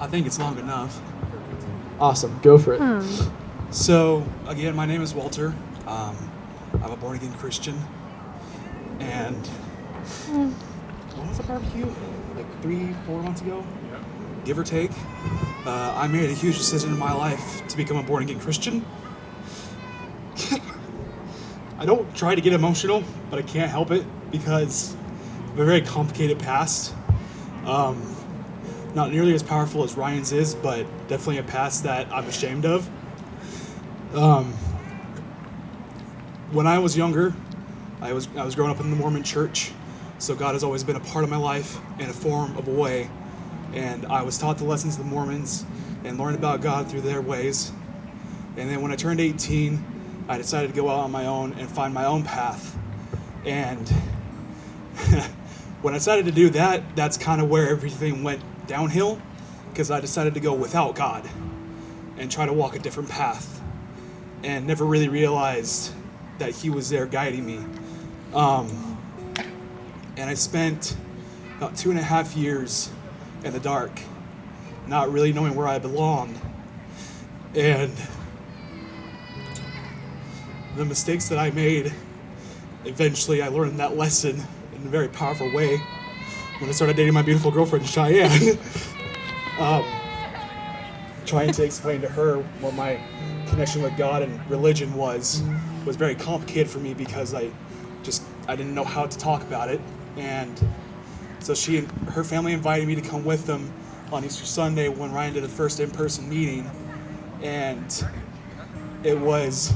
I think it's long enough. Awesome. Go for it. So, again, my name is Walter. I'm a born-again Christian. And when was the barbecue? Like 3-4 months ago? Give or take. I made a huge decision in my life to become a born-again Christian. I don't try to get emotional, but I can't help it because of a very complicated past. Not nearly as powerful as Ryan's is, but definitely a past that I'm ashamed of. When I was younger, I was growing up in the Mormon church, so God has always been a part of my life in a form of a way, and I was taught the lessons of the Mormons and learned about God through their ways. And then when I turned 18, I decided to go out on my own and find my own path. And when I decided to do that, that's kind of where everything went downhill, because I decided to go without God and try to walk a different path, and never really realized that He was there guiding me. And I spent about 2.5 years in the dark, not really knowing where I belonged. And the mistakes that I made, eventually I learned that lesson in a very powerful way when I started dating my beautiful girlfriend, Cheyenne. Trying to explain to her what my connection with God and religion was very complicated for me because I didn't know how to talk about it. And so she and her family invited me to come with them on Easter Sunday when Ryan did the first in-person meeting. And it was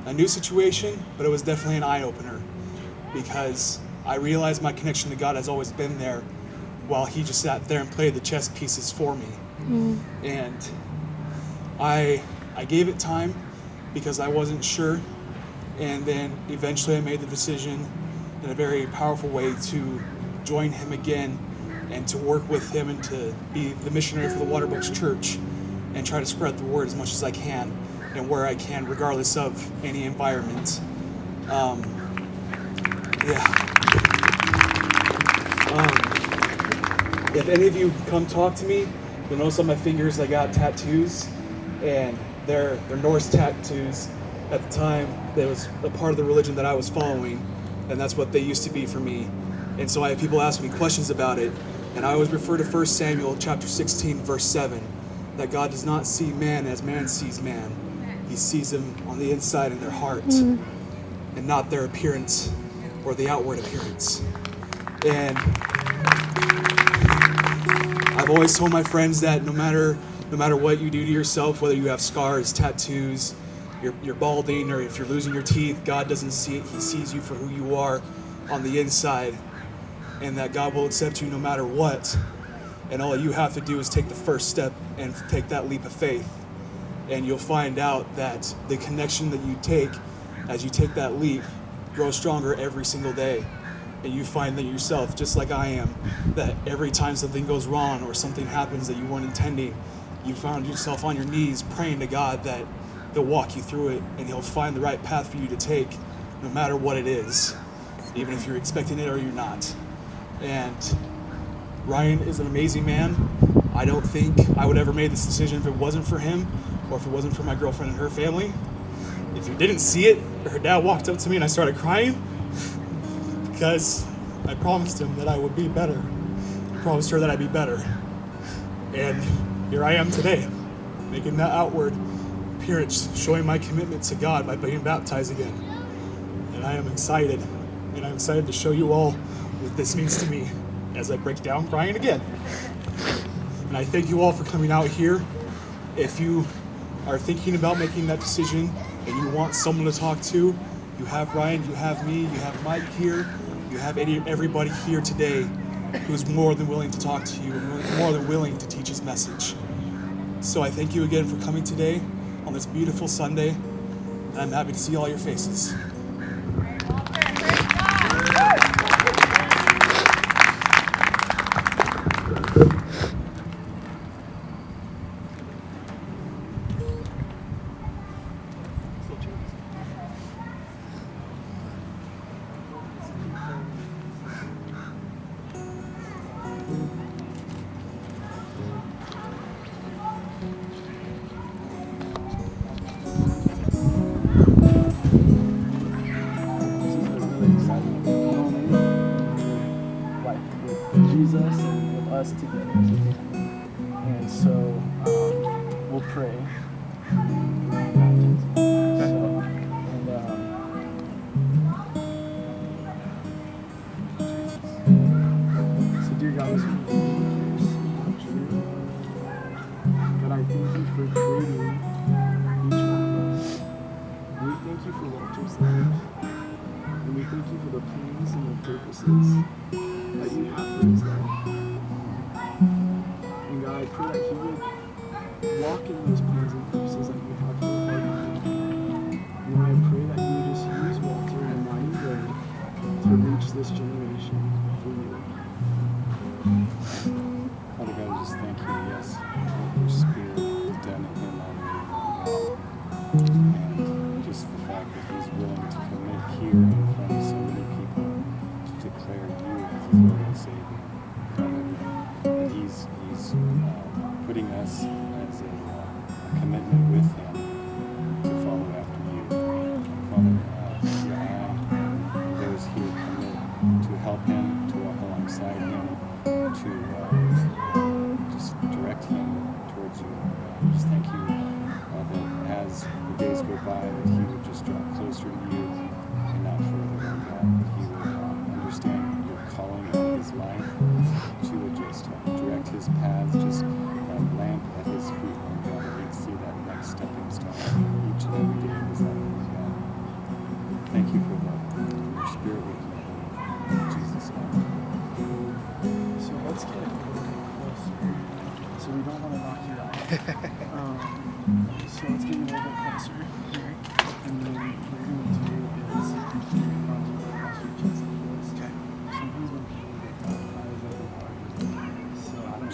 a new situation, but it was definitely an eye-opener because I realized my connection to God has always been there while He just sat there and played the chess pieces for me. And I gave it time because I wasn't sure, and then eventually I made the decision in a very powerful way to join Him again and to work with Him and to be the missionary for the Waterbrooks.Church and try to spread the word as much as I can and where I can, regardless of any environment. If any of you come talk to me, you'll notice on my fingers I got tattoos, and they're Norse tattoos. At the time, that was a part of the religion that I was following, and that's what they used to be for me. And so I have people ask me questions about it, and I always refer to 1 Samuel chapter 16, verse 7, that God does not see man as man sees man. He sees them on the inside in their heart, and not their appearance or the outward appearance. And I've always told my friends that no matter what you do to yourself, whether you have scars, tattoos, you're balding, or if you're losing your teeth, God doesn't see it. He sees you for who you are on the inside, and that God will accept you no matter what. And all you have to do is take the first step and take that leap of faith. And you'll find out that the connection that you take as you take that leap grows stronger every single day. And you find that yourself, just like I am, that every time something goes wrong or something happens that you weren't intending, you found yourself on your knees praying to God that He'll walk you through it and He'll find the right path for you to take no matter what it is, even if you're expecting it or you're not. And Ryan is an amazing man. I don't think I would ever made this decision if it wasn't for him or if it wasn't for my girlfriend and her family. If you didn't see it, her dad walked up to me and I started crying because I promised him that I would be better. I promised her that I'd be better. And here I am today, making that outward appearance, showing my commitment to God by being baptized again. And I am excited. And I'm excited to show you all what this means to me as I break down crying again. And I thank you all for coming out here. If you are thinking about making that decision and you want someone to talk to, you have Ryan, you have me, you have Mike here, you have everybody here today who's more than willing to talk to you and more than willing to teach His message. So I thank you again for coming today on this beautiful Sunday, and I'm happy to see all your faces. together as a family. And so we'll pray. So dear God, as we hear so much truth, God, I thank you for creating each one of us. And we thank you for Walter's life. And we thank you for the plans and the purposes that you have for his life. And God, I pray that he would walk in those plans and purposes that you have for his life. And I pray that you would just use Walter in a mighty way to reach this generation for you. Father God, I just thank you, yes, what your Spirit has done in him already, Lord God. And just the fact that he's willing to commit here in front of so many people to declare you as his Lord and Savior. Father, that he's putting us as a commitment with him to follow after you. Father, I and those here commit to help him, to walk alongside him, to just direct him towards you. Just thank you that as the days go by, that he would just draw closer to you and not further, Lord God. That he would understand your calling on his life, that you would just direct his paths, just lamp at his feet, Lord God, that he'd see that next stepping stone each and every day of his life, Lord God. Thank you for your Spirit with you. In Jesus' name. So let's get a little bit closer. So we don't want to knock you out. So let's get a little bit closer here. And then what we're going to do is cross your chest like this. Okay. Sometimes when people get baptized, so I don't